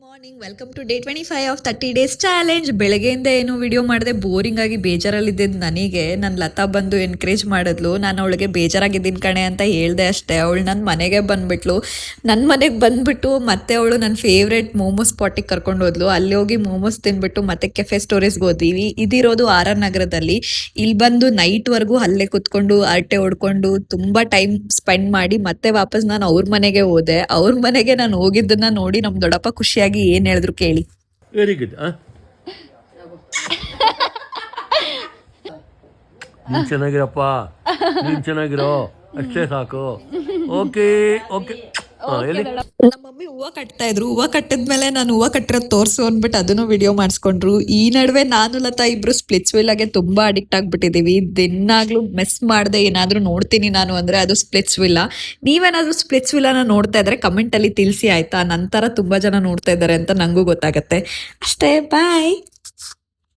Morning welcome to day 25 of 30 days challenge. ಬೆಳಗ್ಗೆಯಿಂದ ಏನು video ಮಾಡಿದೆ, ಬೋರಿಂಗ್ ಆಗಿ ಬೇಜಾರಲ್ಲಿದ್ದಿದ್ದು ನನಗೆ ನನ್ನ ಲತಾ ಬಂದು ಎನ್ಕರೇಜ್ ಮಾಡಿದ್ಲು. ನಾನು ಅವಳಿಗೆ ಬೇಜಾರಾಗಿದ್ದೀನಿ ಕಣೆ ಅಂತ ಹೇಳ್ದೆ ಅಷ್ಟೇ. ಅವಳು ನನ್ನ ಮನೆಗೆ ಬಂದುಬಿಟ್ಲು. ನನ್ನ ಮನೆಗೆ ಬಂದುಬಿಟ್ಟು ಮತ್ತೆ ಅವಳು ನನ್ನ ಫೇವ್ರೇಟ್ ಮೋಮೋಸ್ ಸ್ಪಾಟಿಗೆ ಕರ್ಕೊಂಡು ಹೋದ್ಲು. ಅಲ್ಲಿ ಹೋಗಿ ಮೋಮೋಸ್ ತಿಂದ್ಬಿಟ್ಟು ಮತ್ತೆ ಕೆಫೆ ಸ್ಟೋರೀಸ್ಗೆ ಹೋದ್ವಿ. ಇದಿರೋದು ಆರ್ ಆರ್ ನಗರದಲ್ಲಿ. ಇಲ್ಲಿ ಬಂದು ನೈಟ್ವರೆಗೂ ಅಲ್ಲೇ ಕುತ್ಕೊಂಡು ಅರಟೆ ಹೊಡ್ಕೊಂಡು ತುಂಬ ಟೈಮ್ ಸ್ಪೆಂಡ್ ಮಾಡಿ ಮತ್ತೆ ವಾಪಸ್ ನಾನು ಅವ್ರ ಮನೆಗೆ ಹೋದೆ. ಅವ್ರ ಮನೆಗೆ ನಾನು ಹೋಗಿದ್ದನ್ನ ನೋಡಿ ನಮ್ಮ ದೊಡ್ಡಪ್ಪ ಖುಷಿಯಾಗಿ ಏನ್ ಹೇಳಿದ್ರು ಕೇಳಿ. Very good. ನೀನ್ ಚೆನ್ನಾಗಿರಪ್ಪ, ನೀನ್ ಚೆನ್ನಾಗಿರೋ, ಅಷ್ಟೇ ಸಾಕು. Okay okay. ನಮ್ಮ ಮಮ್ಮಿ ಹೂವು ಕಟ್ತಾ ಇದ್ರು. ಹೂವು ಕಟ್ಟಿದ್ಮೇಲೆ ನಾನು ಹೂವು ಕಟ್ಟಿರೋದು ತೋರಿಸು ಅಂದ್ಬಿಟ್ಟು ಅದನ್ನು ವಿಡಿಯೋ ಮಾಡಿಸ್ಕೊಂಡ್ರು. ಈ ನಡುವೆ ನಾನು ಲತಾ ಇಬ್ರು ಸ್ಪ್ಲಿಟ್ಸ್ ವಿಲ್ಲಾಗೆ ತುಂಬಾ ಅಡಿಕ್ಟ್ ಆಗ್ಬಿಟ್ಟಿದೀವಿ. ದಿನಾಗ್ಲೂ ಮಿಸ್ ಮಾಡದೆ ಏನಾದ್ರೂ ನೋಡ್ತೀನಿ ನಾನು ಅಂದ್ರೆ ಅದು ಸ್ಪ್ಲಿಟ್ಸ್ ವಿಲ್ಲಾ. ನೀವೇನಾದ್ರೂ ಸ್ಪ್ಲಿಟ್ಸ್ ವಿಲ್ಲಾನ ನೋಡ್ತಾ ಇದ್ರೆ ಕಮೆಂಟ್ ಅಲ್ಲಿ ತಿಳಿಸಿ ಆಯ್ತಾ. ನಂತರ ತುಂಬಾ ಜನ ನೋಡ್ತಾ ಇದ್ದಾರೆ ಅಂತ ನಂಗೂ ಗೊತ್ತಾಗತ್ತೆ. ಅಷ್ಟೇ, ಬಾಯ್.